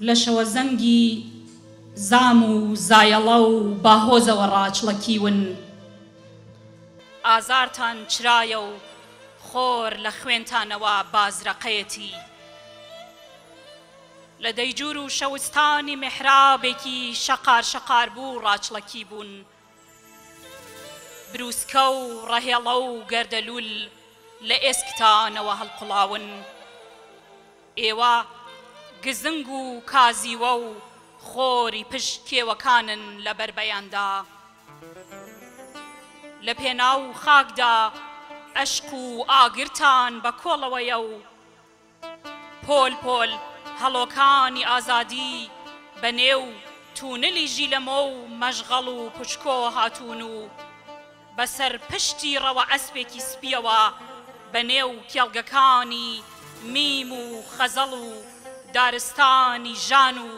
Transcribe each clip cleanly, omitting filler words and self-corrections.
لە شەوە زەنگی زام و زایەڵە و باهۆزەوە ڕاچڵەکیون ئازارتان چرایە و خۆر لە خوێنتانەوە بازرەقەیەتی لە دەیجور و شەوستانی میحرابێکی شەقار شەقار بوو ڕاچڵەکی بوون بروسکە و ڕەهێڵە و گەردەلول لە ئێسکتانەوە هەڵقوڵاون ئێوە گزنگ و کازیوە و خۆری پشت کێوەکانن لە بەربەیاندا لە پێناو خاکدا ئەشق و ئاگرتان بە کۆڵەوەیە و پۆل پۆل هەڵۆکانی ئازادی بەنێو تونلی ژیلەمە و مەشغەڵ و پشکۆ هاتوون و بەسەر پشتی ڕەوە ئەسپێکی سپیەوە بەنێو کێڵگەکانی میم و خەزەڵ و دارستانی ژان و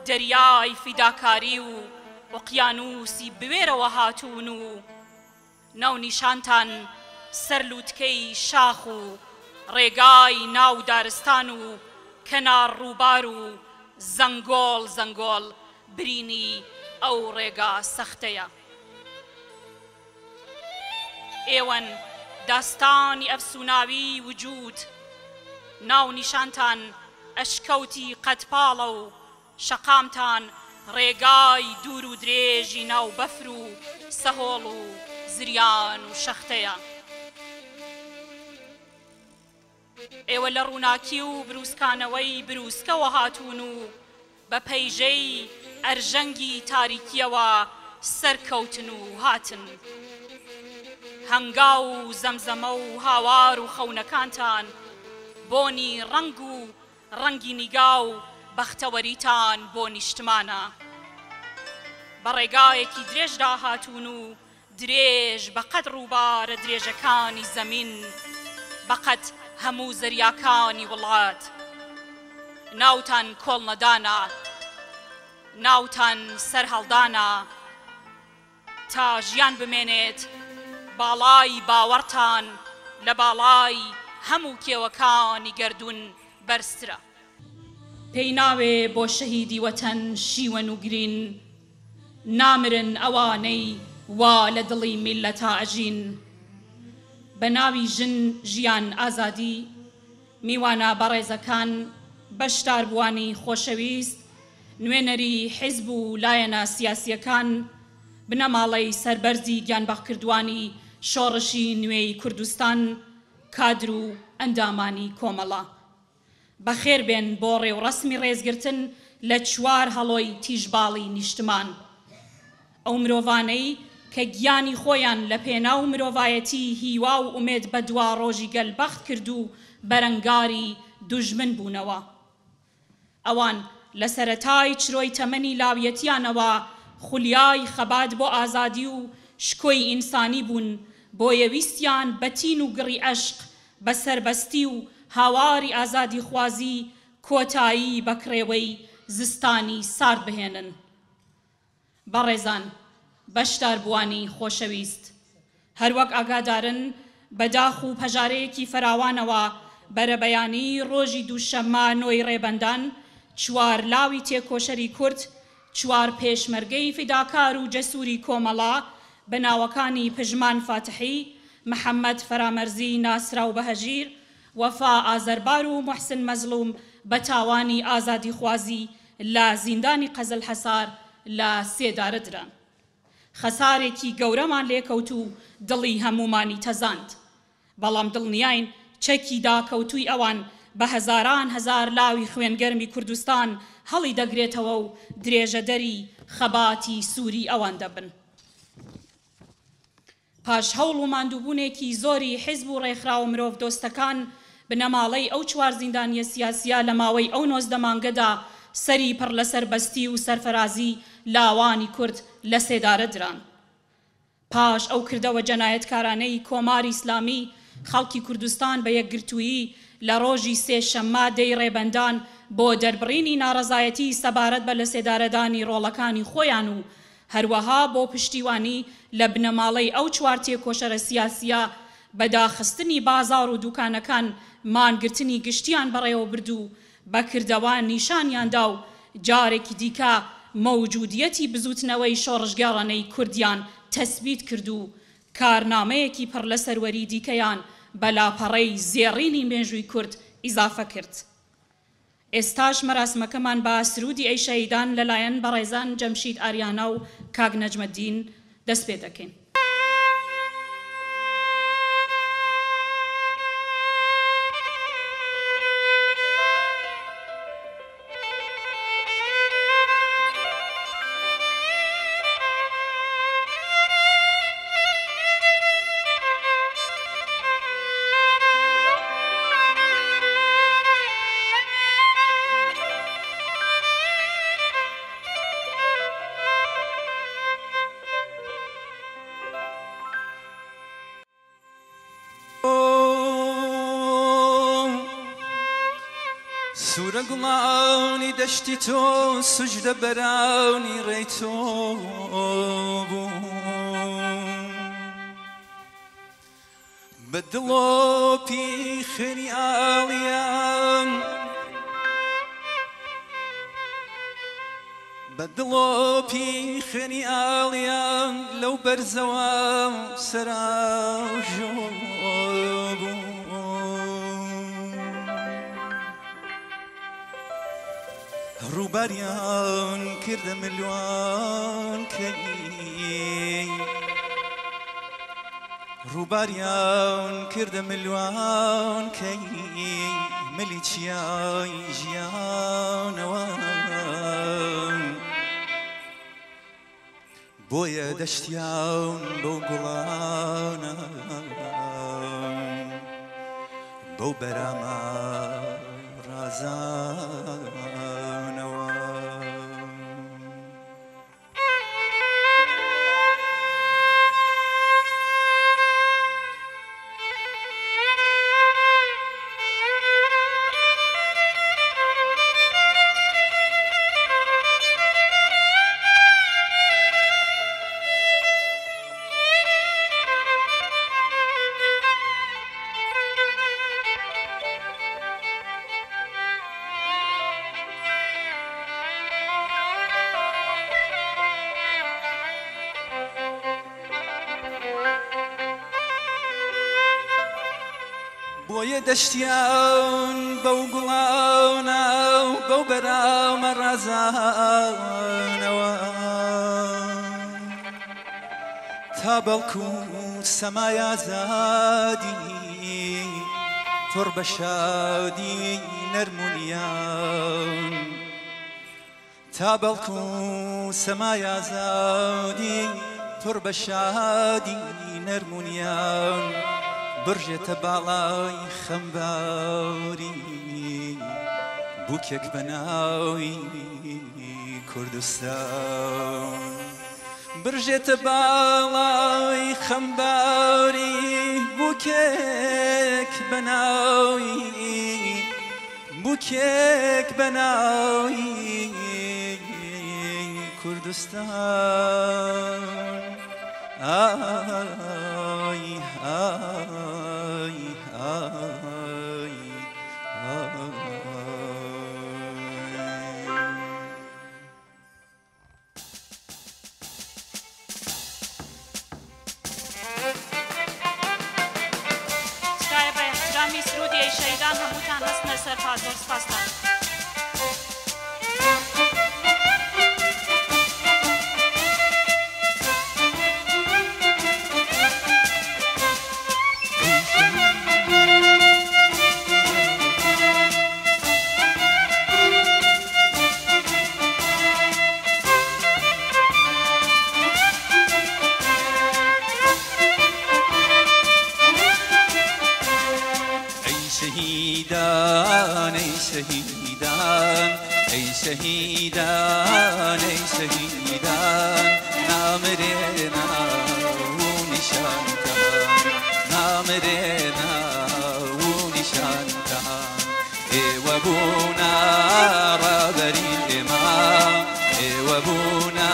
دەریای فیداکاری و ئۆقیانوسی بوێرەوە هاتوون و ناونیشانتان سەرلووتکەی شاخ و ڕێگای ناو دارستان و کەنار ڕووبار و زەنگۆڵ زەنگۆڵ برینی ئەو ڕێگا سەختەیە ئێوەن داستانی ئەفسوناوی وجود ناونیشانتان ئەشکەوتی قەتپاڵە و شەقامتان ڕێگای دوور و درێژی ناو بەفر و سەهۆڵ و زریان و شەختەیە ئێوە لە ڕووناکی و بروسکانەوەی بروسکەوە هاتوون و بە پەیژەی ئەرژەنگی تاریکیەوە سەرکەوتن و هاتن هەنگا و زەمزەمە و هاوار و خەونەکانتان بۆنی ڕەنگ و ڕەنگی نیگا و بەختەوەریتان بۆ نیشتمانە بە ڕێگایەکی درێژدا هاتوون و درێژ بەقەد ڕووبارە درێژەکانی زەمین بەقەد هەموو زەریاکانی وڵات ناوتان کۆڵ نەدانە ناوتان سەر هەڵدانە تا ژیان بمێنێت باڵای باوەڕتان لە باڵای هەموو کێوەکانی گەردوون بەرزترە پێی ناوێ بۆ شەهیدی وەتەن شیوەن و گرین نامرن ئەوانەی وا لە دڵی میللەتا ئەژین بە ناوی ژن ژیان ئازادی میوانە بەڕێزەکان بەشداربووانی خۆشەویست نوێنەری حیزب و لایەنە سیاسیەکان بنەماڵەی سەربەرزی گیانبەخکردوانی شۆڕشی نوێی کوردستان کادر و ئەندامانی کۆمەڵە بەخێر بێن بۆ ڕێوڕەسمی ڕێزگرتن لە چوار هەڵۆی تیژباڵی نیشتمان ئەو مرۆڤانەی کە گیانی خۆیان لە پێناو مرۆڤایەتی هیوا و ئومێد بە دوا ڕۆژی گەلبەخت کرد و بەرەنگاری دوژمن بوونەوە ئەوان لە سەرەتای چرۆی تەمەنی لاویەتیانەوە خولیای خەبات بۆ ئازادی و شکۆی ئینسانی بوون بۆیە ویستیان بەتین و گڕی عەشق بەسەربەستی و هاواری ئازادی خوازی کۆتایی بەکڕێوەی زستانی سارد بهێنن بەڕێزان بەشداربووانی خۆشەویست هەروەک ئاگادارن بەداخ و پەژارەیەکی فراوانەوە بەرەبەیانی ڕۆژی دووشەممە نۆی ڕێبەندان چوار لاوی تێکۆشەری کورد چوار پێشمەرگەی فیداکار و جەسووری کۆمەڵا بە ناوەکانی پژمان فاتحی محەممەد فەرامەرزی ناسرا و بەهەژیر وەفا ئازەربار و محسن مەزلوم بە تاوانی ئازادی خوازی لە زیندانی قەزل حەسار لە سێدارەدران خەسارێکی گەورەمان لێکەوت و دڵی هەمومانی تەزاند بەڵام دڵنیاین چەکی داکەوتووی ئەوان بە هەزاران هەزار لاوی خوێنگەرمی کوردستان هەڵی دەگرێتەوە و درێژەدەری خەباتی سووری ئەوان دەبن پاش هەوڵ و ماندووبوونێکی زۆری حیزب و ڕێکخراوە مرۆڤ دۆستەکان بنەماڵەی ئەو چوار زیندانیە سیاسیە لە ماوەی ئەو 19 مانگەدا سەری پڕ لەسەر بەستی و سەرفەرازی لاوانی کورد لە سێدارە دران پاش ئەو کردەوە جەنایەتکارانەی کۆماری ئیسلامی خەڵکی کوردستان بە یەکگرتوویی لە ڕۆژی سێشەممە دەی ڕێبەندان بۆ دەربڕینی ناڕەزایەتی سەبارەت بە لە سێدارەدانی ڕۆڵەکانی خۆیان و هەروەها بۆ پشتیوانی لە بنەماڵەی ئەو چوار تێکۆشەرە سیاسیە بەداخستنی بازار و دوکانەکان مانگرتنی گشتیان بەڕێوە بردو بەکردەوە نیشانیاندا و جارێکی دیکە مەوجودیەتی بزوتنەوەی شۆڕژگەڕانەی کوردیان تەسبیت کرد و کارنامەیەکی پڕ لە سەروەری دیکەیان بەلاپەڕەی زێڕینی مێژووی کورد ئیزافە کرد. ئێستاش مەراسمەکەمان بە سرودی ئەی شەهیدان لەلایەن بەڕێزان جەمشید ئاریانا و کاک نەجمەدین دەست پێ دەکەین. سورة گڵانی دەشتی تۆ سوجدە بەراونی ڕێی تۆ بوو بە دڵۆپی خەریاڵیان بە دڵۆپی خەریاڵیان لەو بەرزەوە سەراژۆ بوو ڕووباریان کردە ملوان کەی ڕووباریان کردە ملوان کەی ملی چیای ژیانەوە بۆیە دەشتیان بەو گوڵانە بەو بەرامە رازانەوە بۆیە دەشتیان بەو گوڵانە و بەو بەرامە ڕازانەوە تا بەڵکو سەمای ئازادی تۆڕ بە شادی نەرمونیان تا بەڵکو سەمای ئازادی تۆڕ بە شادی نەرمونیان برژێتە باڵای خەمباری بووکێک بەناوی کوردستان برژێتە باڵای خەمباری بووکێک بەناوی کوردستان ئای ئای ئای ستایە بە احترامی سرودی ئەی شەهیدان هەمووتان هەستنە سەر پاس زۆر سپاسدان. شهيدان أي شهيدان أي شهيدان أي شهيدان نامرنا ونشانتان نامرنا ونشانتان وابونا رابري إمام وابونا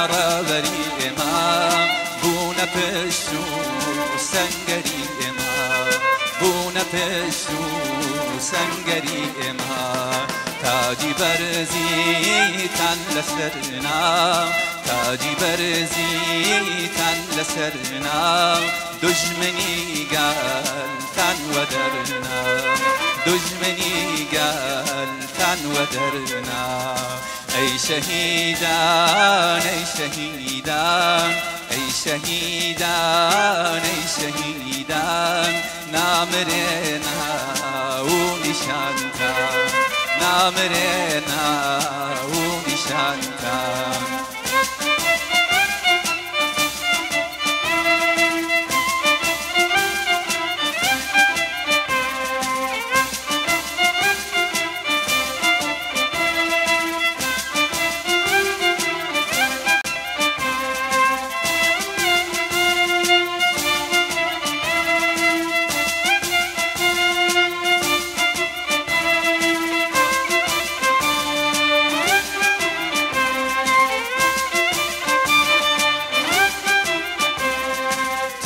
رابري إمام بونا بشو سنگري إمام بونا پشو سنگری اما تا تاجی برزی تن لسرنا تاجی برزی تن لسرنا دجمنی گل تن و درنا دجمنی گل تن و درنا ای شهیدان ای شهیدان ای شهیدان ای شهیدان نامرنا و نشانتان نامرنا و نشانتان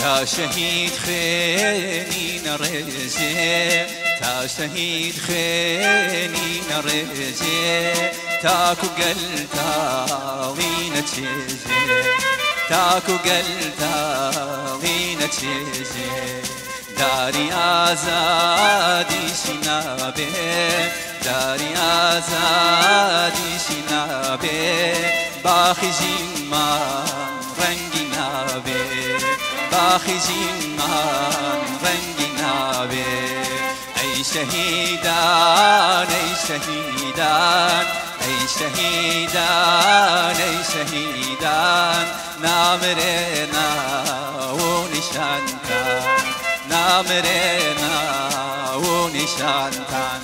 تا شهید خیلی نرزه تا شهید خیلی نرزه تا کو گل تاوی نچیزه تا کو گل تاوی نچیزه داری آزادی شنابه داری آزادی شنابه باخی من رنگی نابه باخی من رنگی نابه ای شهیدان ای شهیدان ای شهیدان ای شهیدان نامرنا و نشانتان نامرنا و نشانتان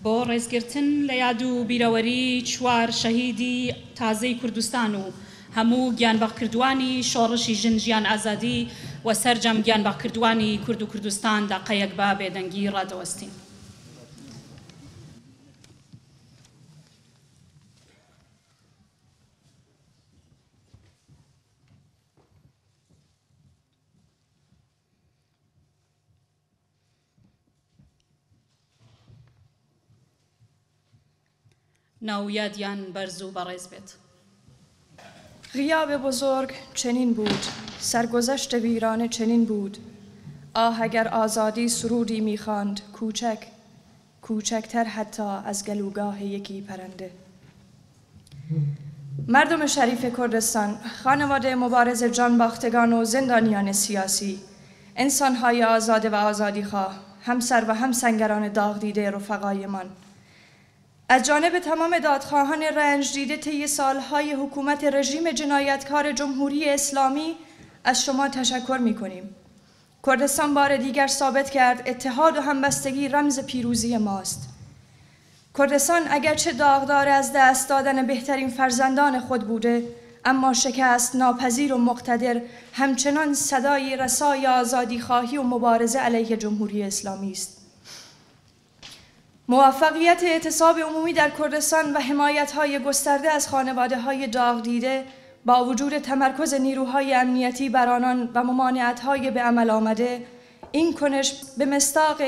بۆ ڕێزگرتن لە یاد و بیرەوەری چوار شەهیدی تازەی کوردستان و هەموو گیانبەخکردوانی شۆڕشی ژن ژیان ئازادی و سەرجەم گیانبەخکردوانی کورد و کوردستان داقەیەک بە بێدەنگی ڕادەوەستین. ناویادیان بەرز و بەڕێز بێت. غیاب بزرگ چنین بود، سرگذشت ویرانه چنین بود. آه اگر آزادی سرودی می‌خواند کوچک، کوچکتر حتی از گلوگاه یکی پرنده. مردم شریف کردستان، خانواده مبارز جانباختگان و زندانیان سیاسی، انسان‌های آزاده و آزادیخواه، همسر و همسنگران داغ دیده رفقایمان، از جانب تمام دادخواهان رنج دیده طی سالهای حکومت رژیم جنایتکار جمهوری اسلامی از شما تشکر می‌کنیم. کردستان بار دیگر ثابت کرد اتحاد و همبستگی رمز پیروزی ماست. کردستان اگرچه داغدار از دست دادن بهترین فرزندان خود بوده، اما شکست ناپذیر و مقتدر همچنان صدای رسای آزادیخواهی و مبارزه علیه جمهوری اسلامی است. موفقیت اعتصاب عمومی در کردستان و حمایت‌های گسترده از خانواده‌های داغ دیده با وجود تمرکز نیروهای امنیتی بر آنان و ممانعت‌های به عمل آمده، این کنش به مصداق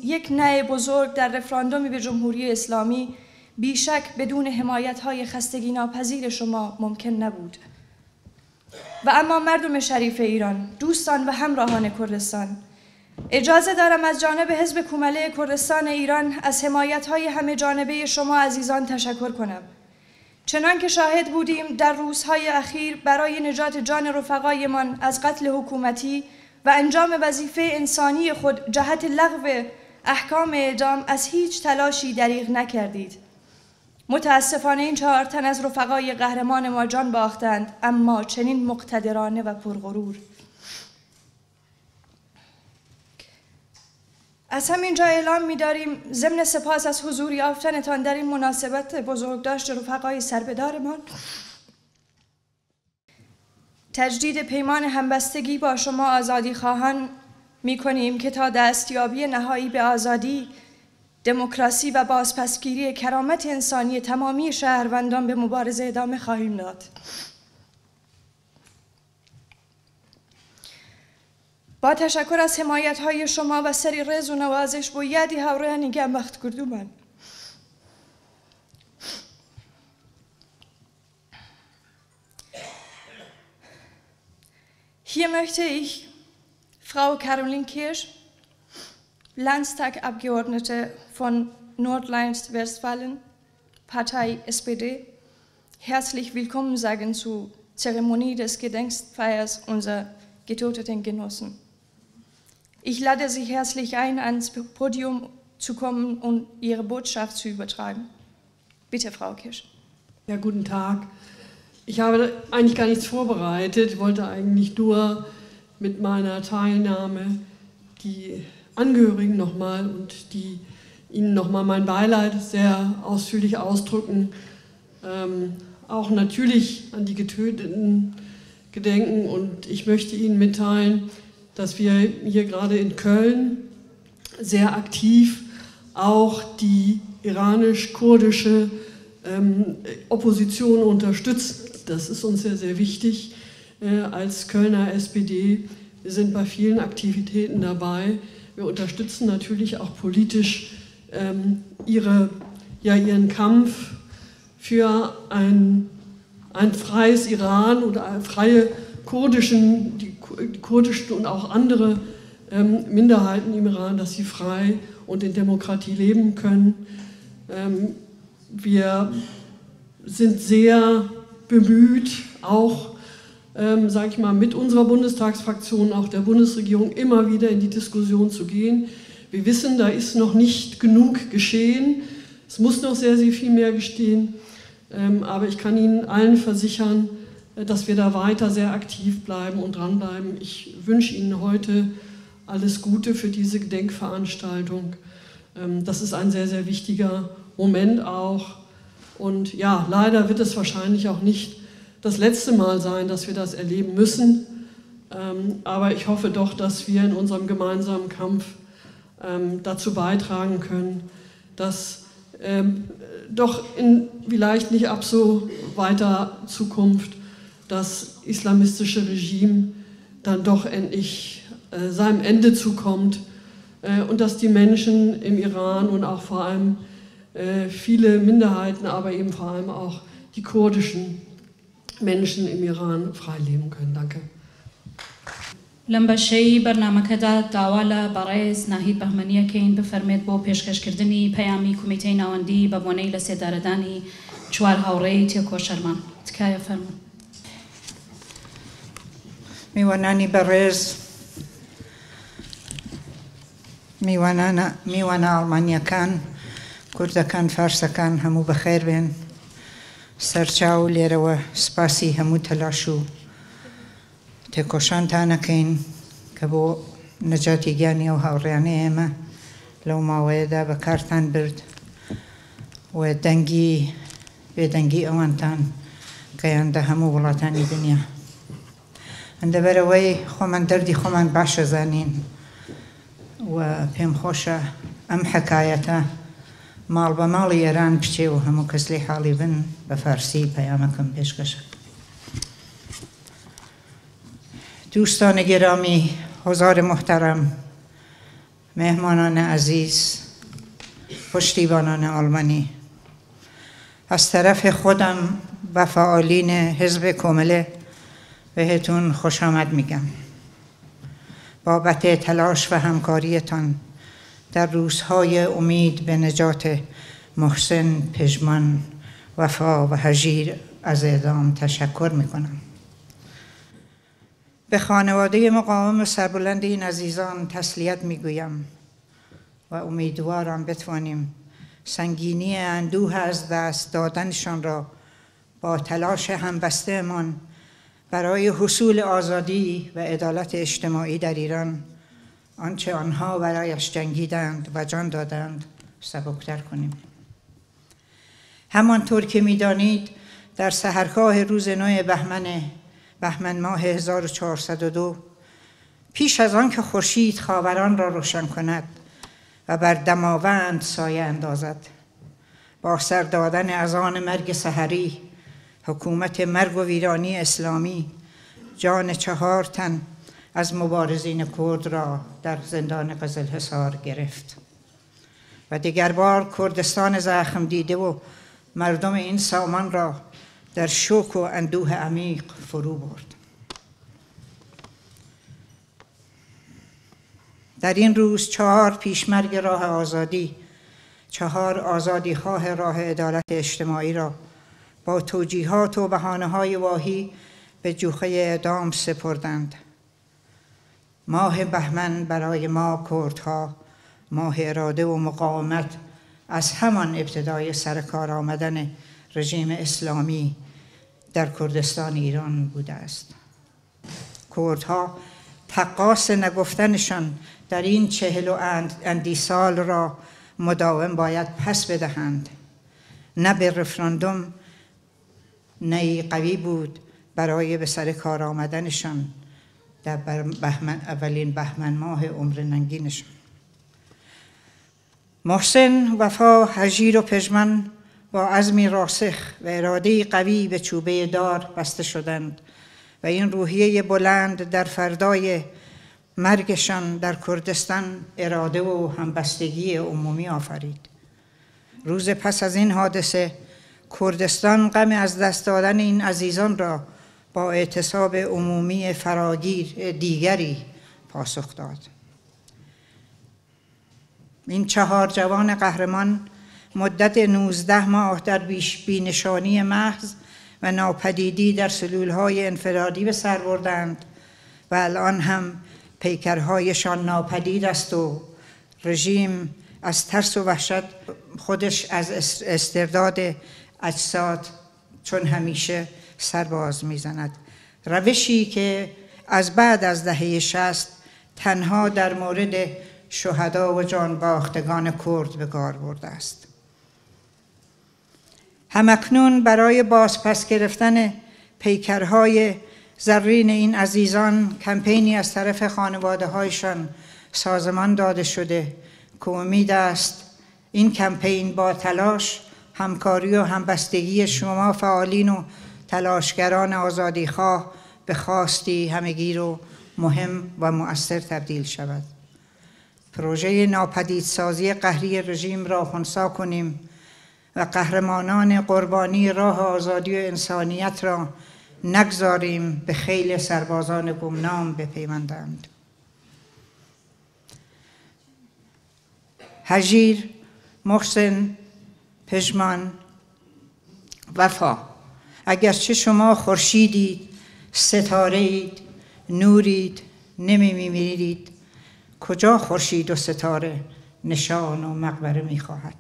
یک نه بزرگ در رفراندومی به جمهوری اسلامی بیشک بدون حمایت‌های خستگی ناپذیر شما ممکن نبود. و اما مردم شریف ایران، دوستان و همراهان کردستان، اجازه دارم از جانب حزب کومله کردستان ایران از حمایت‌های همه جانبه شما عزیزان تشکر کنم. چنان که شاهد بودیم در روزهای اخیر برای نجات جان رفقایمان از قتل حکومتی و انجام وظیفه انسانی خود جهت لغو احکام اعدام از هیچ تلاشی دریغ نکردید. متاسفانه این 4 تن از رفقای قهرمان ما جان باختند، اما چنین مقتدرانه و پرغرور. از همین جا اعلام می‌داریم ضمن سپاس از حضور یافتنتان در این مناسبت بزرگداشت رفقای سربدارمان، تجدید پیمان همبستگی با شما آزادی خواهان می‌کنیم که تا دستیابی نهایی به آزادی، دموکراسی و بازپسگیری کرامت انسانی تمامی شهروندان به مبارزه ادامه خواهیم داد. با تشکر از حمایت‌های شما و سری رز و نوازش با یادی هاوڕێیانی گیان بەخت کردومان. Hier möchte ich Frau Caroline Kirsch, Landtagsabgeordnete von Nordrhein-Westfalen, Partei SPD, herzlich willkommen sagen zur Zeremonie des Gedenkfeiers unserer getöteten Genossen. Ich lade Sie herzlich ein, ans Podium zu kommen und Ihre Botschaft zu übertragen. Bitte, Frau Kirsch. Ja, guten Tag. Ich habe eigentlich gar nichts vorbereitet. Ich wollte eigentlich nur mit meiner Teilnahme die Angehörigen nochmal und Ihnen nochmal mein Beileid sehr ausführlich ausdrücken. Auch natürlich an die Getöteten gedenken, und ich möchte Ihnen mitteilen, dass wir hier gerade in Köln sehr aktiv auch die iranisch-kurdische Opposition unterstützen. Das ist uns sehr, sehr wichtig als Kölner SPD. Wir sind bei vielen Aktivitäten dabei. Wir unterstützen natürlich auch politisch ihren Kampf für ein freies Iran oder freie die kurdischen und auch andere Minderheiten im Iran, dass sie frei und in Demokratie leben können. Wir sind sehr bemüht, auch, sage ich mal, mit unserer Bundestagsfraktion, auch der Bundesregierung, immer wieder in die Diskussion zu gehen. Wir wissen, da ist noch nicht genug geschehen. Es muss noch sehr, sehr viel mehr geschehen. Aber ich kann Ihnen allen versichern, dass wir da weiter sehr aktiv bleiben und dranbleiben. Ich wünsche Ihnen heute alles Gute für diese Gedenkveranstaltung. Das ist ein sehr, sehr wichtiger Moment auch. Und ja, leider wird es wahrscheinlich auch nicht das letzte Mal sein, dass wir das erleben müssen. Aber ich hoffe doch, dass wir in unserem gemeinsamen Kampf dazu beitragen können, dass doch in vielleicht nicht ab so weiter Zukunft das islamistische Regime dann doch endlich seinem Ende zukommt und dass die Menschen im Iran und auch vor allem viele Minderheiten, aber eben vor allem auch die kurdischen Menschen im Iran frei leben können. Danke. لەم بەشەی بەرنامەکەدا داوا لە بەڕێز ناهید بەهمەنیەکەین بفەرمێت بۆ پێشکەشکردنی پەیامی کۆمیتەی ناوەندی بە بۆنەی لە سێدارەدانی چوار هاوڕێی تێکۆشەرمان. تکایە فەرموون. میوانانی بەڕێز، میوانە ئەڵمانیەکان، کوردەکان، فارسەکان هەموو بەخێر بێن. سەرچاو لێرەوە سپاسی هەموو تەلاش و تێکۆشانتانەکەین کە بۆ نەجاتی گیانی ئەو هاوڕێیانەی ئێمە لەو ماوەیەدا بەکارتان برد و بێدەنگی ئەوانتان گەیاندە هەموو وڵاتانی دنیا. لەبەرەوەی خۆمان دەردی خۆمان باشە زانین و پێم خۆشە ئەم حەکایەتە ماڵ بە ماڵی ئێران بچێ و هەموو کەس لێ حاڵی بن بە فارسی پەیامەکەم پێشکەشە. دوستان گرامی، حضار محترم، مهمانان عزیز، پشتیبانان آلمانی، از طرف خودم و فعالین حزب کمله بهتون خوش آمد میگم. بابت تلاش و همکاریتان در روزهای امید به نجات محسن، پژمان، وفا و هژیر از اعدام تشکر میکنم. به خانواده مقاوم و سربلند این عزیزان تسلیت میگویم و امیدوارم بتوانیم سنگینی اندوه از دست دادنشان را با تلاش همبسته‌مان برای حصول آزادی و عدالت اجتماعی در ایران، آنچه آنها برایش جنگیدند و جان دادند، سبکتر کنیم. همانطور که می‌دانید در سحرگاه روز 9 بهمن ماه 1402 پیش از آن که خورشید خاوران را روشن کند و بر دماوند سایه اندازد، با سر دادن اذان مرگ سحری، حکومت مرگ و ویرانی اسلامی جان 4 تن از مبارزین کرد را در زندان قزلحصار گرفت و دیگر بار کردستان زخم دیده و مردم این سامان را در شوک و اندوه عمیق فرو برد. در این روز 4 پیشمرگ راه آزادی، 4 آزادیخواه راه عدالت اجتماعی را با توجیهات و بهانه‌های واهی به جوخه اعدام سپردند. ماه بهمن برای ما کردها ماه اراده و مقاومت از همان ابتدای سرکار آمدن رژیم اسلامی در کردستان ایران بوده است. کردها تقاص نگفتنشان در این 40 و اندی سال را مداوم باید پس بدهند. نه به رفراندوم نه قوی بود برای به سر کار آمدنشان در اولین بهمن ماه عمر ننگینشان. محسن، وفا، هژیر و پژمان با عزمی راسخ و اراده قوی به چوبه دار بسته شدند و این روحیه بلند در فردای مرگشان در کردستان اراده و همبستگی عمومی آفرید. روز پس از این حادثه کردستان غم از دست دادن این عزیزان را با اعتصاب عمومی فراگیر دیگری پاسخ داد. این 4 جوان قهرمان مدت 19 ماه در بی‌نشانی محض و ناپدیدی در سلولهای انفرادی به سر بردند و الان هم پیکرهایشان ناپدید است و رژیم از ترس و وحشت خودش از استرداد اجساد چون همیشه سرباز میزند. روشی که از بعد از دهه 60 تنها در مورد شهدا و جانباختگان کرد به کار برده است. همکنون برای بازپس گرفتن پیکرهای زرین این عزیزان کمپینی از طرف خانواده‌هایشان سازمان داده شده که امید است این کمپین با تلاش، همکاری و همبستگی شما فعالین و تلاشگران آزادیخواه به خواستی همگیر و مهم و مؤثر تبدیل شود. پروژه ناپدیدسازی قهری رژیم را خنثی کنیم و قهرمانان قربانی راه آزادی و انسانیت را نگذاریم به خیل سربازان گمنام بپیوندند. هژیر، محسن، پژمان، وفا، اگرچه شما خورشیدید، ستاره‌اید، نورید، نمی‌میرید، کجا خورشید و ستاره نشان و مقبره می‌خواهد؟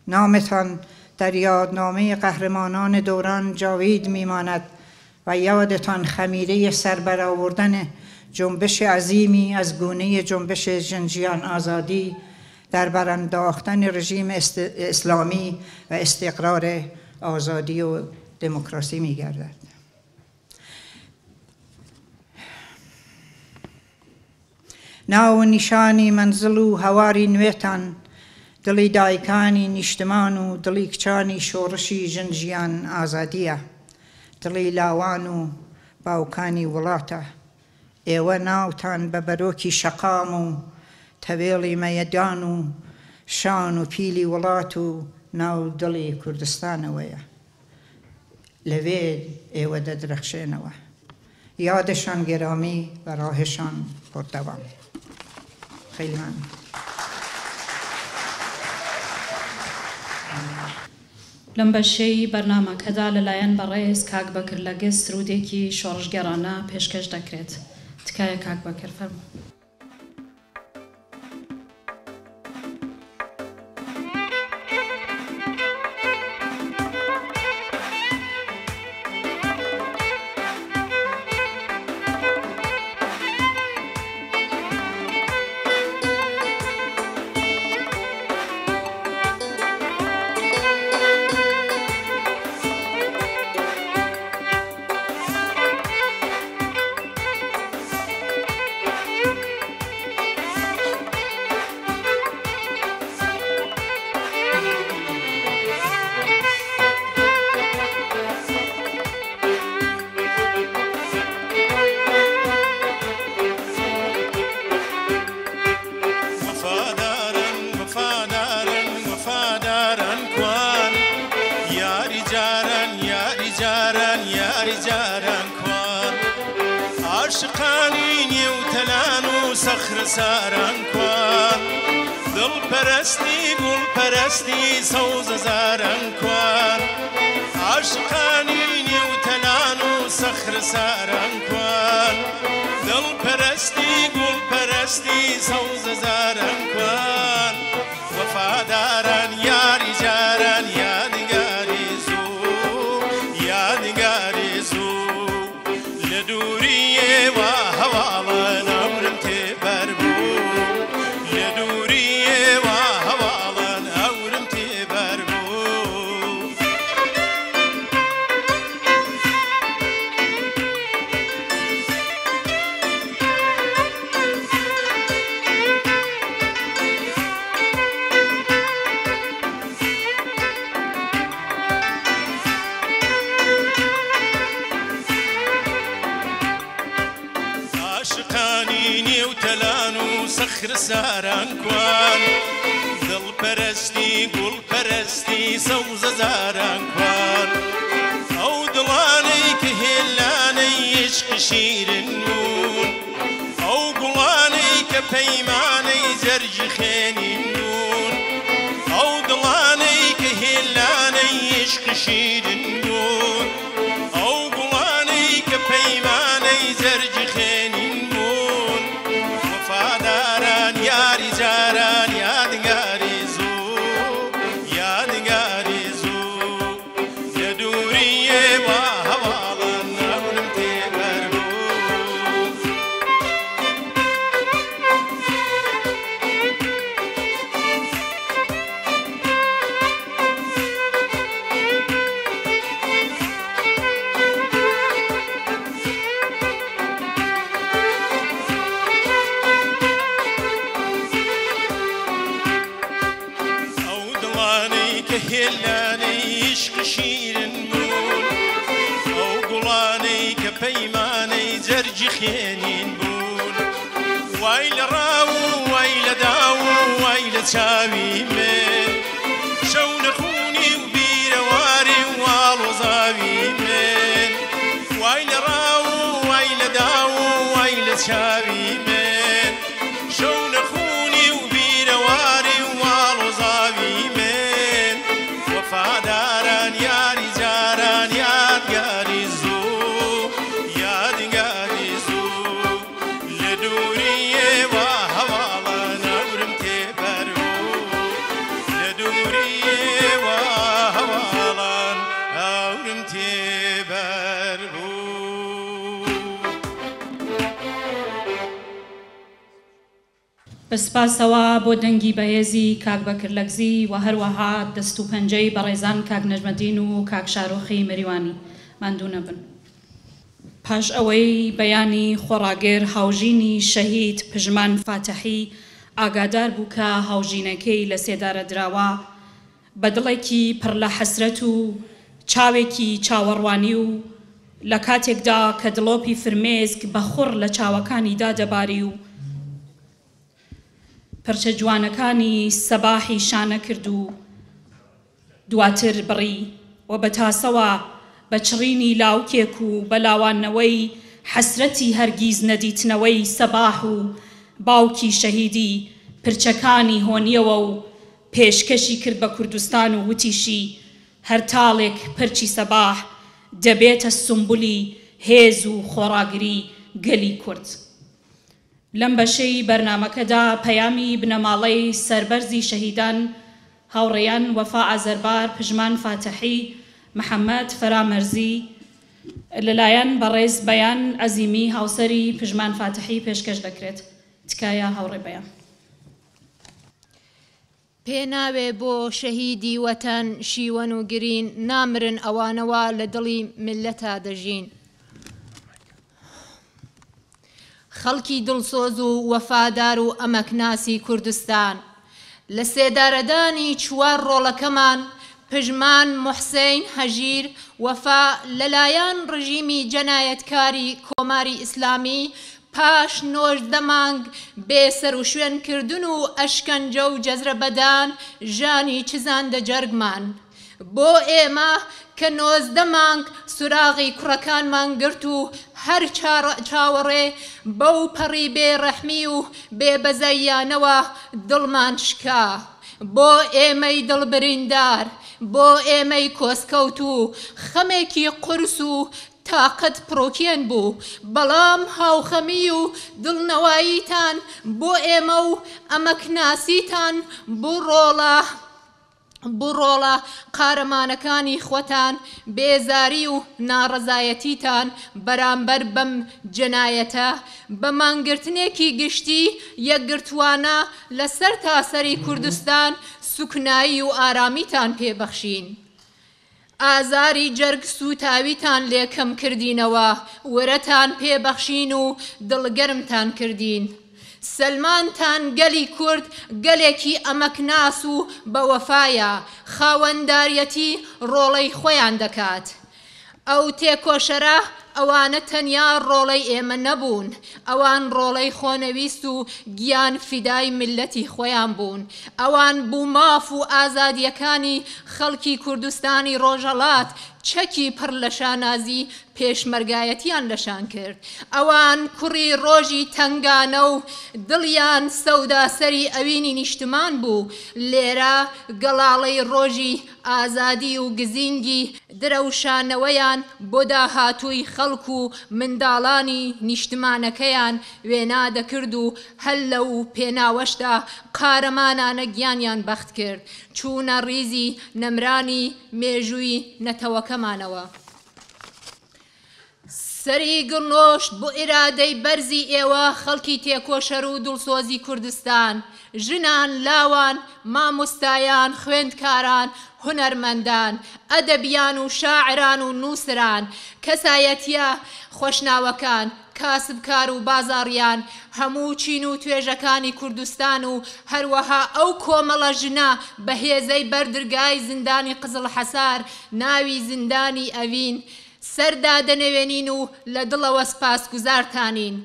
نامتان در یادنامه قهرمانان دوران جاوید می‌ماند و یادتان خمیره سربرآوردن جنبش عظیمی از گونه جنبش ژنجیان آزادی در برانداختن رژیم اسلامی و استقرار آزادی و دموکراسی می‌گردد. ناو و نیشانی منزل و هواری نوێتان، دڵی دایکانی نیشتمان و دڵی کچانی شۆڕشی ژنجیان ئازادیە، دڵی لاوان و باوکانی وڵاتە. ئێوە ناوتان بە بەرۆکی شەقام و تەوێڵی مەیەدان و شان و پیلی وڵات و ناو دڵی کوردستانەوەیە. لەوێ ئێوە دەدرەخشێنەوە. یادشان گرامی و راهشان پردوام. خیلی ممنون. لەم بەشەی بەرنامەکەدا لەلایەن بەڕێز کاک بەکر لە گەست ڕوودێکی شۆڕژگەرانە پێشکەش دەکرێت. تکایە کاک بەکر فەرموو. ساران کوان دڵ پەرستی گوڵ پەرستی سەوز زاران کوان عاشقانی نێوتەلان و سەخر ساران کوان دڵ پەرستی گوڵ پەرستی سەوز زاران کوان وەفاداران یاری جاران یادگاری زوو یادگاری زوو لە دووریێوە هەواڵان ئەورم تێبەر بوو لە دووریێوە هەواڵان ئەورم تێبەر بوو عاشقانی نێوتەلان و سەخر ساران کوان دڵ پەرستی گوڵ پەرستی سەوزە زاران کوان ئەو دڵانەی کە هێلانەی عشق شیرن بوون ئەو گوڵانەی کە پەیمانەی جەرجی خوێنین بوون ئەو دڵانەی کە هێلانەی عشق شیرن بوون ئەو گوڵانەی کە پەیمانەی جەرجی خوێنین بوون وەفاداران یاری جاران یادگاری زوو یادگاری زوو لە دووریێوە هەواڵان ئەورم تێبەر بوو ئەو دڵانەی کە هێلانەی عشق شیرن بوون ئەو گوڵانەی کە پەیمانەی جەرجی خوێنین بوون وای لە ڕاو و وای لە داو و وای لە چاوی من شەو نەخوونی و بیرەواری و واڵ و زاوی من وای لە ڕاو و وای لە داو و وای لە چاوی من شەو نەخوونی و بیرەواری و واڵ و زاوی من وەفاداران یاری جاران یادگاری زوو یادگاری زوو لە دووریێوە هەواڵان ئەورم تێبەر بوو لە دووریێوە هەواڵان ئەورم تێبەر بوو بەسپاسەوە بۆ دەنگی بەهێزی کاک بەکرلەگزی و هەروەها دەست و پەنجەی بەڕێزان کاک نەژمەدین و کاک شارۆخی مەریوانی ماندوو نەبن. پاش ئەوەی بەیانی خۆڕاگەر هاوژینی شەهید پژمان فاتەحی ئاگادار بوو کە هاوژینەکەی لە سێدارە دراوە بە دڵێکی پڕ لە حەسرەت و چاوێکی چاوەڕوانی و لە کاتێکدا کە دڵۆپی فرمێسک بە خوڕ لە چاوەکانی دادەباری و پەرچە جوانەکانی سەباحی شانە کرد و دواتر بڕی و بە تاسەوە بە چڕینی لاوکێک و بەلاوانەوەی حەسرەتی هەرگیز نەدیتنەوەی سەباح و باوکی شەهیدی پرچەکانی هۆنیەوە و پێشکەشی کرد بە کوردستان و وتیشی هەر تاڵێک پرچی سەباح دەبێتە سمبولی هێز و خۆڕاگری گەلی کورد. لەم بەشەی بەرنامەکەدا پەیامی بنەماڵەی سەربەرزی شەهیدان هاوڕێیان وەفا ئازەربار پژمان فاتەحی محەممەد فەرامەرزی لەلایەن بەڕێز بەیان ئەزیمی هاوسەری پژمان فاتەحی پێشکەش دەکرێت. تکایە هاوڕێ بەیان. پێناوێ بۆ شەهیدی وەتەن شیوەن و گرین نامرن ئەوانەوە لە دڵی ملەتا دەژین. خەڵکی دڵسۆز و وەفادار و ئەمەکناسی کوردستان لە سێدارەدانی چوار ڕۆڵەکەمان پژمان محسین هەژیر وەفا لەلایەن ڕژیمی جەنایەتکاری کۆماری ئیسلامی پاش 19 مانگ بێسەر و شوێنکردن و ئەشکەنجە و جەزرە بەدان ژانی چزاندە جەرگمان بۆ ئێمە کە 19 مانگ سوراغی کوڕەکانمان گرت و هەر چاوەڕێ بەو پەڕی بێڕەحمی و بێبەزەییانەوە دڵمان شکا. بۆ ئێمەی دڵبریندار، بۆ ئێمەی کۆسکەوت و خەمێکی قورس و تاقت پڕۆکێن بوو، بەڵام هاوخەمی و دڵنەواییتان بۆ ئێمە و ئەمەکناسیتان بڕۆڵە قارەمانەکانی خۆتان، بێزاری و ناڕەزایەتیتان بەرامبەر بەم جەنایەتە بە مانگرتنێکی گشتی یەکگرتوانە لەسەر تاسەری کوردستان سوکنایی و ئارامیتان پێبەخشین. ئازاری جەرگ سوتاویتان لێکەم کردینەوە، وەرەتان پێبەخشین و دڵگەرمتان کردین. سلمانتان گەلی کورد گەلێکی ئەمەکناس و بەوەفایە، خاوەنداریەتی ڕۆڵەی خۆیان دەکات. ئەو تێکۆشەرە ئەوانە تەنیا ڕۆڵەی ئێمە نەبوون، ئەوان ڕۆڵەی خۆنەویست و گیان فیدای ملەتی خۆیان بوون. ئەوان بوو ماف و ئازادیەکانی خەڵکی کوردستانی ڕۆژهەڵات چەکی پڕ لە شانازی پێشمەرگایەتیان لەشان کرد. ئەوان کوڕی ڕۆژی تنگانە و دڵیان سەودا سەری ئەوینی نیشتمان بوو. لێرە گەڵاڵەی ڕۆژی ئازادی و گزینگی درەوشانەوەیان بۆ داهاتووی خەڵک و منداڵانی نیشتمانەکەیان وێنا دەکرد و هەل لەو پێناوەشدا قارەمانانە گیانیان بەخت کرد، چوونە ڕیزی نەمرانی مێژووی نەتەوەکەمانەوە. سەری گڵنۆشت بۆ ئێرادەی بەرزی ئێوە خەڵکی تێکۆشەر و دڵسۆزی کوردستان، ژنان، لاوان، مامۆستایان، خوێندکاران، هونەرمەندان، ئەدەبیان و شاعران و نووسران، کەسایەتیە خۆشناوەکان، کاسبکار و بازاڕیان، هەموو چین و توێژەکانی کوردستان و هەروەها ئەو کۆمەڵە ژنە بەهێزەی بەردرگای زیندانی قزڵ حەسار ناوی زیندانی ئەوین سەردا دەنەوێنین و لە دڵەوە سپاسگوزارتانین.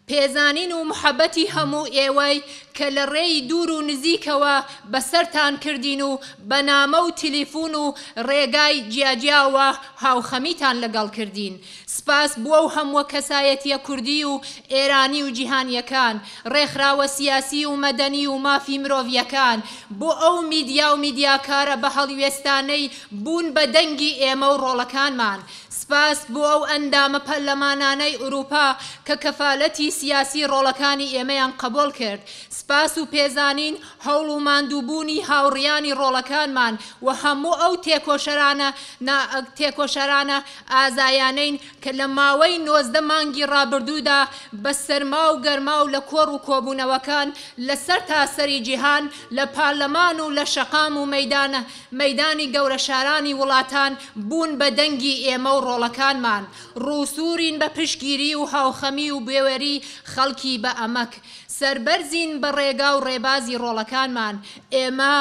پێزانین و محەبەتی هەموو ئێوەی کە لە ڕێی دوور و نزیکەوە بەسەرتان کردین و بەنامە و تەلیفۆن و ڕێگای جیاجیاوە هاوخەمیتان لەگەڵ کردین. سپاس بۆ ئەو هەموو کەسایەتیە کوردی و ئێرانی و جیهانیەکان، ڕێکخراوە سیاسی و مەدەنی و مافی مرۆڤیەکان، بۆ ئەو میدیا و میدیاکارە بە هەڵوێستانەی بوون بە دەنگی ئێمە و ڕۆڵەکانمان. سپاس بۆ ئەو ئەندامە پەرلەمانانەی ئوروپا کە کەفالەتی سیاسی ڕۆڵەکانی ئێمەیان قبول کرد. سپاس و پێزانین هەوڵ و ماندووبوونی هاوڕیانی ڕۆڵەکانمان و هەموو ئەو تێکۆشەرانە ئازایانەین کە لە ماوەی 19 مانگی ڕابردوودا بە سەرما و گەرما و لە کۆڕ و کۆبوونەوەکان لەسەر تاسەری جیهان لە پارلەمان و لە شەقام و مەیدانی گەورە شارانی وڵاتان بوون بە دەنگی ئێمە و ڕۆڵەکانمان، ڕووسورین بە پشگیری و هاوخەمی و بێوەری خەڵکی بە ئەمەک، سەربەرزین بە ڕێگا و ڕێبازی ڕۆڵەکانمان. ئێمە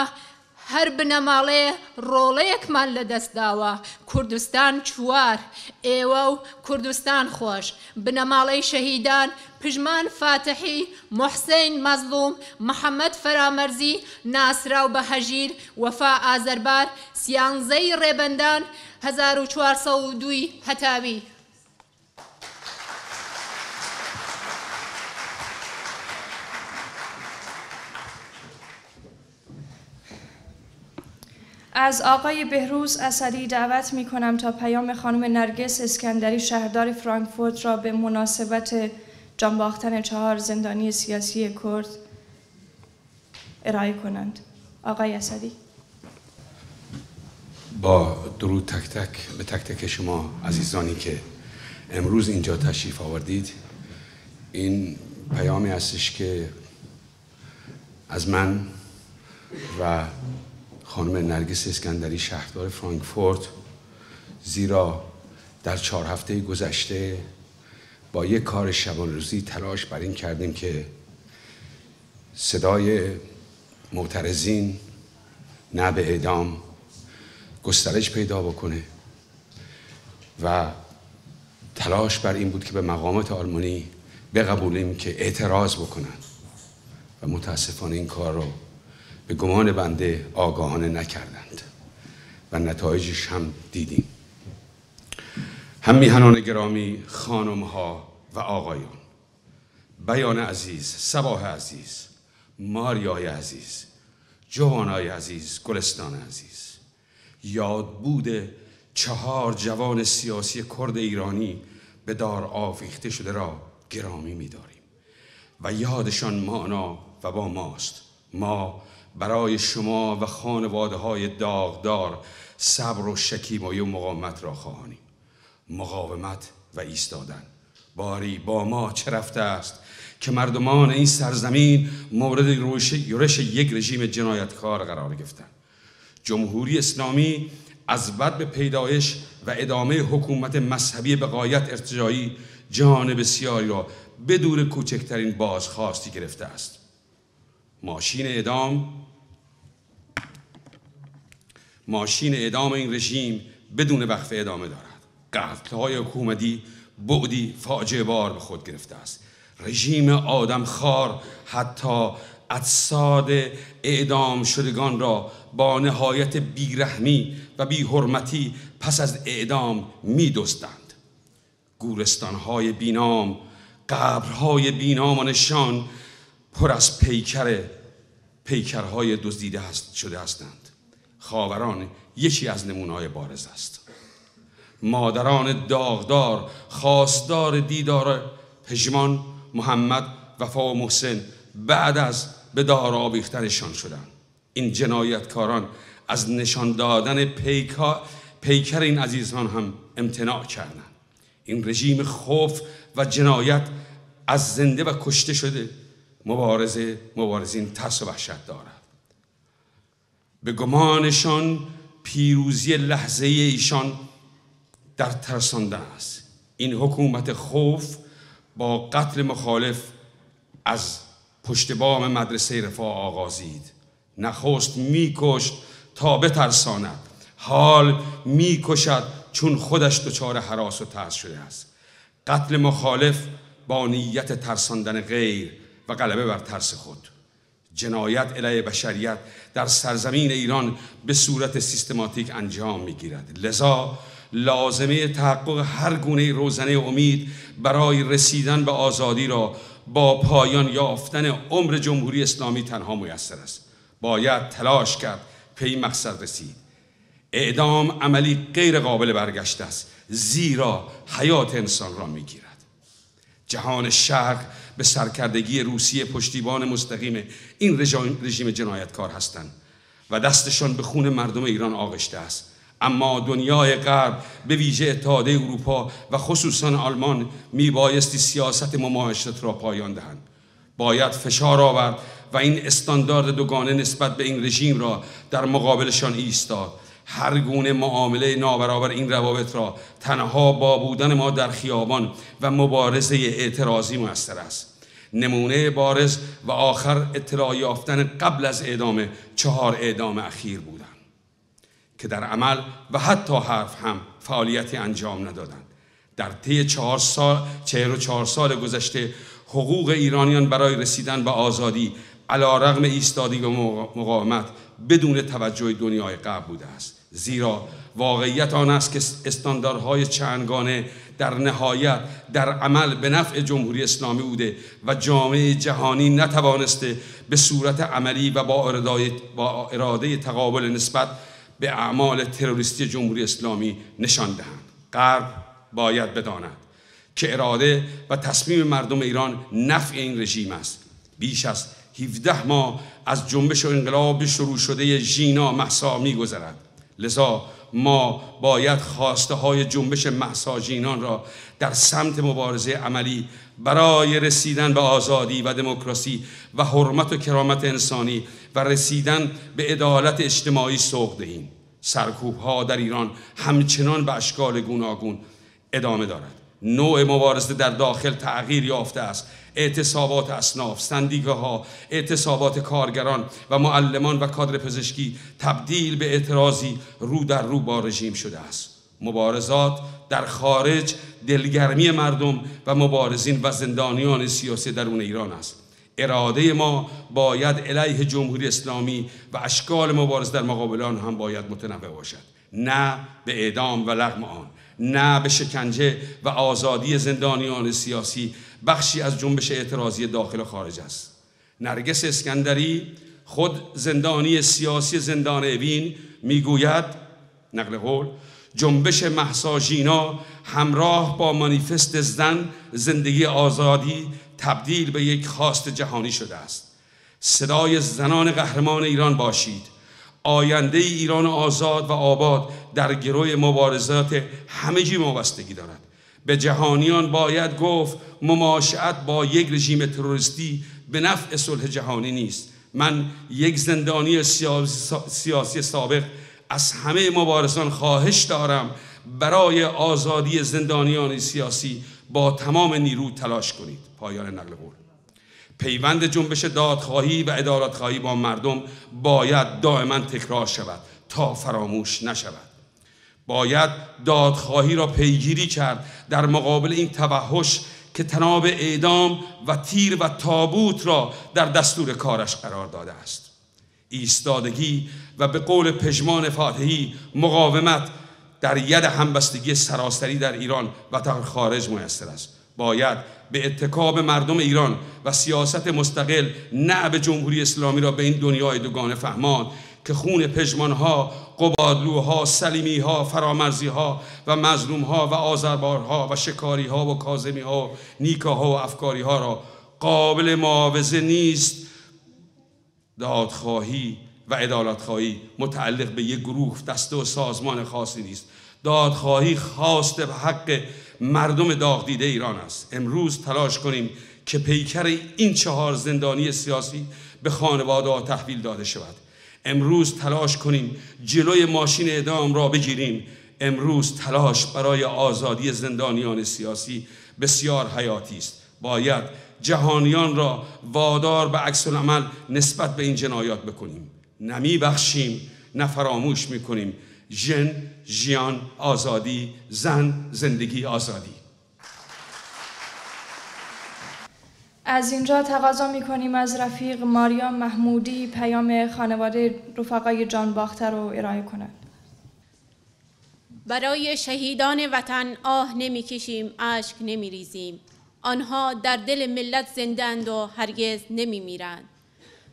هەر بنەماڵێ ڕۆڵەیەکمان لەدەستداوە، کوردستان چوار، ئێوە و کوردستان خۆش. بنەماڵەی شەهیدان پژمان فاتحی، محسین مەزلوم، محەممەد فەرامەرزی، ناسراو بەهەژیر، وەفا ئازەربار، سیانزەی ڕێبەندان 1402 هەتاوی. از آقای بهروز اسدی دعوت می کنم تا پیام خانم نرگس اسکندری شهردار فرانکفورت را به مناسبت جانباختن 4 زندانی سیاسی کرد ارائه کنند. آقای اسدی. با درود تک تک به تک تک شما عزیزانی که امروز اینجا تشریف آوردید، این پیامی هستش که از من و خانم نرگس اسکندری شهردار فرانکفورت، زیرا در 4 هفته گذشته با یک کار شبانه روزی تلاش بر این کردیم که صدای معترضین نه به اعدام گسترش پیدا بکنه و تلاش بر این بود که به مقامات آلمانی بقبولیم که اعتراض بکنن و متاسفانه این کار رو به گمان بنده آگاهانه نکردند و نتایجش هم دیدیم. هم میهنان گرامی، خانم‌ها و آقایان، بیان عزیز، صباح عزیز، ماریای عزیز، جوانای عزیز، گلستان عزیز، یادبود 4 جوان سیاسی کرد ایرانی به دار آویخته شده را گرامی می‌داریم و یادشان مانا و با ماست. ما برای شما و خانواده‌های داغدار صبر و شکیبایی و مقاومت را خواهانیم. مقاومت و ایستادن. باری با ما چه رفته است که مردمان این سرزمین مورد یورش یک رژیم جنایتکار قرار گرفتند. جمهوری اسلامی از بد به پیدایش و ادامه حکومت مذهبی به غایت ارتجاعی جان بسیاری را بدون کوچکترین بازخواستی گرفته است. ماشین اعدام این رژیم بدون وقفه ادامه دارد. قتل‌های حکومتی بعدی فاجعه بار به خود گرفته است. رژیم آدمخوار حتی اجساد اعدام شدگان را با نهایت بیرحمی و بی‌حرمتی پس از اعدام می‌دزدند. گورستان‌های بینام، قبرهای بینام و نشان پر از پیکرهای دزدیده شده هستند. خاوران یکی از نمونه‌های بارز است. مادران داغدار خواستار دیدار پژمان، محمد، وفا و محسن بعد از به دار آویختنشان شدند. این جنایتکاران از نشان دادن پیکر این عزیزان هم امتناع کردند. این رژیم خوف و جنایت از زنده و کشته شده مبارزین ترس و وحشت دارد. به گمانشان پیروزی لحظه ایشان در ترساندن است. این حکومت خوف با قتل مخالف از پشت بام مدرسه رفاه آغازید. نخست میکشت تا بترساند، حال میکشد چون خودش دچار هراس و ترس شده است. قتل مخالف با نیت ترساندن غیر و غلبه بر ترس خود. جنایت علیه بشریت در سرزمین ایران به صورت سیستماتیک انجام میگیرد. لذا لازمه تحقق هر گونه روزنه امید برای رسیدن به آزادی را با پایان یافتن عمر جمهوری اسلامی تنها میسر است. باید تلاش کرد پی مقصد رسید. اعدام عملی غیر قابل برگشت است، زیرا حیات انسان را میگیرد. جهان شرق به سرکردگی روسیه پشتیبان مستقیم این رژیم جنایتکار هستند و دستشان به خون مردم ایران آغشته است. اما دنیای غرب به ویژه اتحادیه اروپا و خصوصا آلمان میبایستی سیاست مماشات را پایان دهند. باید فشار آورد و این استاندارد دوگانه نسبت به این رژیم را در مقابلشان ایستاد. هر گونه معامله نابرابر این روابط را تنها با بودن ما در خیابان و مبارزه اعتراضی مؤثر است. نمونه بارز و آخر اطلاع یافتن قبل از اعدام 4 اعدام اخیر بودند که در عمل و حتی حرف هم فعالیتی انجام ندادند. در طی 44 سال گذشته حقوق ایرانیان برای رسیدن به آزادی علی‌رغم ایستادگی و مقاومت بدون توجه دنیای غرب بوده است. زیرا واقعیت آن است که استانداردهای چندگانه در نهایت در عمل به نفع جمهوری اسلامی بوده و جامعه جهانی نتوانسته به صورت عملی و با اراده تقابل نسبت به اعمال تروریستی جمهوری اسلامی نشان دهند. غرب باید بداند که اراده و تصمیم مردم ایران نفع این رژیم است. بیش از 17 ماه از جنبش و انقلاب شروع شده ژینا مهسا می‌گذرد. لذا ما باید خواسته های جنبش مهسا ژینان را در سمت مبارزه عملی برای رسیدن به آزادی و دموکراسی و حرمت و کرامت انسانی و رسیدن به عدالت اجتماعی سوق دهیم. سرکوب‌ها در ایران همچنان به اشکال گوناگون ادامه دارد. نوع مبارزه در داخل تغییر یافته است. اعتصابات اصناف، سندیکاها، اعتصابات کارگران و معلمان و کادر پزشکی تبدیل به اعتراضی رو در رو با رژیم شده است. مبارزات در خارج دلگرمی مردم و مبارزین و زندانیان سیاسی درون ایران است. اراده ما باید علیه جمهوری اسلامی و اشکال مبارزه در مقابل آن هم باید متنوع باشد. نه به اعدام و لغم آن، نه به شکنجه و آزادی زندانیان سیاسی بخشی از جنبش اعتراضی داخل و خارج است. نرگس اسکندری، خود زندانی سیاسی زندان اوین، میگوید، نقل قول، جنبش مهسا ژینا همراه با مانیفست زن زندگی آزادی تبدیل به یک خواست جهانی شده است. صدای زنان قهرمان ایران باشید. آینده ایران آزاد و آباد در گروه مبارزات همگی وابستگی دارد. به جهانیان باید گفت مماشات با یک رژیم تروریستی به نفع صلح جهانی نیست. من یک زندانی سیاسی سابق از همه مبارزان خواهش دارم برای آزادی زندانیان سیاسی با تمام نیرو تلاش کنید. پایان نقل قول. پیوند جنبش دادخواهی و عدالتخواهی با مردم باید دائما تکرار شود تا فراموش نشود. باید دادخواهی را پیگیری کرد در مقابل این توحش که طناب اعدام و تیر و تابوت را در دستور کارش قرار داده است. ایستادگی و به قول پژمان فاتحی مقاومت در ید همبستگی سراسری در ایران و در خارج میسر است. باید به اتکاب مردم ایران و سیاست مستقل، نه به جمهوری اسلامی را به این دنیای دوگانه فهمان که خون پژمانها، قبادلوها، سلیمیها، فرامرزیها و مظلومها و آذربارها و شکاریها و کاظمیها و نیکاها و افکاریها را قابل معاوضه نیست. دادخواهی و عدالتخواهی متعلق به یک گروه، دسته و سازمان خاصی نیست. دادخواهی خواست به حق مردم داغ دیده ایران است. امروز تلاش کنیم که پیکر این 4 زندانی سیاسی به خانواده ها تحویل داده شود. امروز تلاش کنیم جلوی ماشین اعدام را بگیریم. امروز تلاش برای آزادی زندانیان سیاسی بسیار حیاتی است. باید جهانیان را وادار به عکس العمل نسبت به این جنایات بکنیم. نه میبخشیم، نه فراموش میکنیم. ژن، ژیان، آزادی، زن، زندگی، آزادی. از اینجا تقاضا میکنیم از رفیق ماریا محمودی پیام خانواده رفقای جان باختر رو ارائه کنند. برای شهیدان وطن آه نمیکشیم، اشک نمیریزیم. آنها در دل ملت زنده‌اند و هرگز نمیمیرند.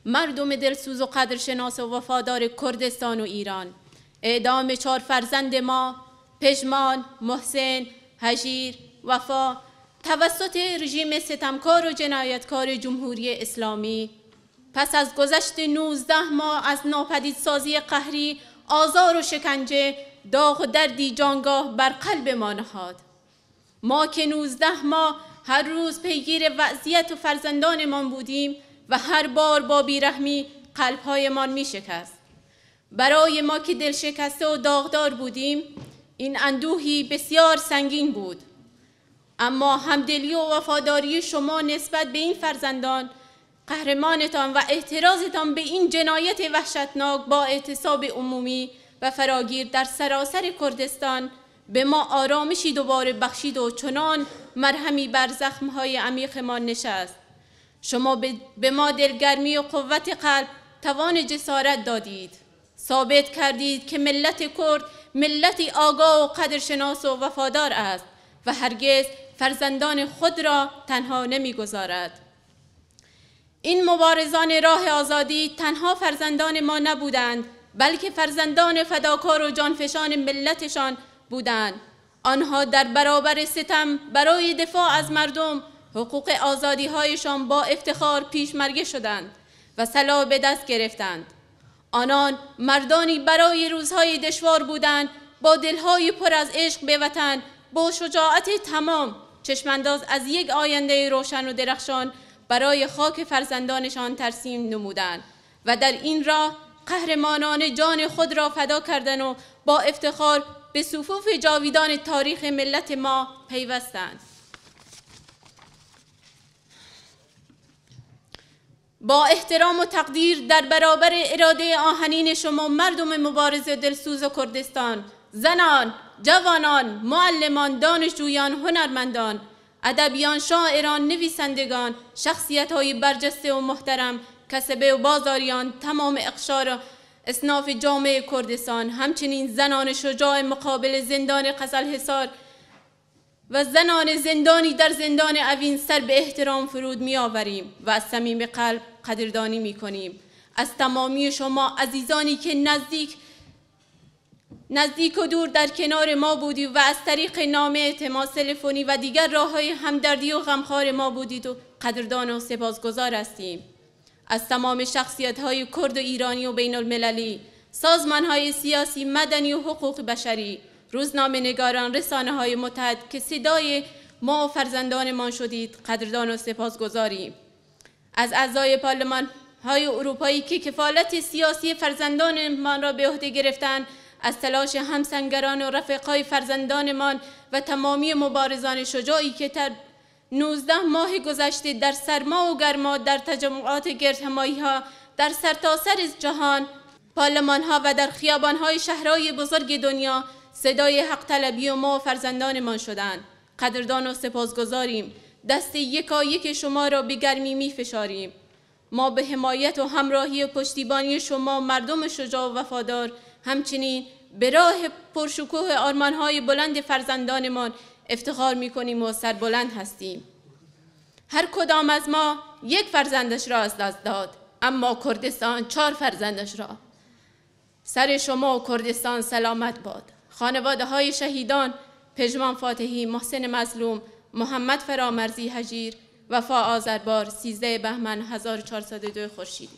مردم دلسوز و قدرشناس و وفادار کردستان و ایران، اعدام 4 فرزند ما، پژمان، محسن، هژیر، وفا، توسط رژیم ستمکار و جنایتکار جمهوری اسلامی پس از گذشت 19 ماه از ناپدیدسازی قهری، آزار و شکنجه، داغ و دردی جانگاه بر قلب ما نهاد. ما که 19 ماه هر روز پیگیر وضعیت و فرزندانمان بودیم و هر بار با بیرحمی قلبهایمان می شکست. برای ما که دل شکسته و داغدار بودیم این اندوهی بسیار سنگین بود. اما همدلی و وفاداری شما نسبت به این فرزندان، قهرمانتان و اعتراضتان به این جنایت وحشتناک با اعتصاب عمومی و فراگیر در سراسر کردستان به ما آرامشی دوباره بخشید و چنان مرهمی بر زخمهای عمیقمان نشست. شما به ما دلگرمی و قوت قلب، توان جسارت دادید. ثابت کردید که ملت کرد ملتی آگاه و قدرشناس و وفادار است و هرگز فرزندان خود را تنها نمیگذارد. این مبارزان راه آزادی تنها فرزندان ما نبودند، بلکه فرزندان فداکار و جانفشان ملتشان بودند. آنها در برابر ستم برای دفاع از مردم، حقوق آزادی هایشان با افتخار پیشمرگه شدند و سلاح به دست گرفتند. آنان مردانی برای روزهای دشوار بودند، با دلهای پر از عشق به وطن، با شجاعت تمام چشمانداز از یک آینده روشن و درخشان برای خاک فرزندانشان ترسیم نمودند و در این راه قهرمانان جان خود را فدا کردند و با افتخار به صفوف جاویدان تاریخ ملت ما پیوستند. با احترام و تقدیر در برابر اراده آهنین شما مردم مبارز دلسوز کردستان، زنان، جوانان، معلمان، دانشجویان، هنرمندان، ادبیان، شاعران، نویسندگان، شخصیت‌های برجسته و محترم، کسبه و بازاریان، تمام اقشار اصناف جامعه کردستان، همچنین زنان شجاع مقابل زندان قزلحصار و زنان زندانی در زندان اوین سر به احترام فرود می آوریم و از صمیم قلب قدردانی می کنیم. از تمامی شما عزیزانی که نزدیک و دور در کنار ما بودید و از طریق نامه، تماس تلفنی و دیگر راه‌های همدردی و غمخوار ما بودید و قدردان و سپاسگزار هستیم. از تمام شخصیت‌های کرد و ایرانی و بین المللی، سازمان‌های سیاسی، مدنی و حقوق بشری، روزنامه‌نگاران، رسانه‌های متحد که صدای ما و فرزندانمان شدید، قدردان و سپاسگزاریم. از اعضای پارلمان‌های اروپایی که کفالت سیاسی فرزندانمان را به عهده گرفتند، از تلاش همسنگران و رفقای فرزندانمان و تمامی مبارزان شجاعی که در 19 ماه گذشته در سرما و گرما در تجمعات گردهمایی‌ها در سرتاسر جهان، پارلمان‌ها و در خیابان‌های شهرهای بزرگ دنیا صدای حق طلبی و ما و فرزندانمان شدند. قدردان و سپاسگزاریم. دست یکایک شما را به گرمی می‌فشاریم. ما به حمایت و همراهی و پشتیبانی شما مردم شجاع و وفادار، همچنین به راه پرشکوه آرمان‌های بلند فرزندانمان افتخار می‌کنیم و سربلند هستیم. هر کدام از ما یک فرزندش را از دست داد، اما کردستان 4 فرزندش را. سر شما و کردستان سلامت باد. خانواده های شهیدان پژمان فاتحی، محسن مظلوم، محمد فرامرزی هجیر، وفا آذربار، 13 بهمن 1402 خورشیدی.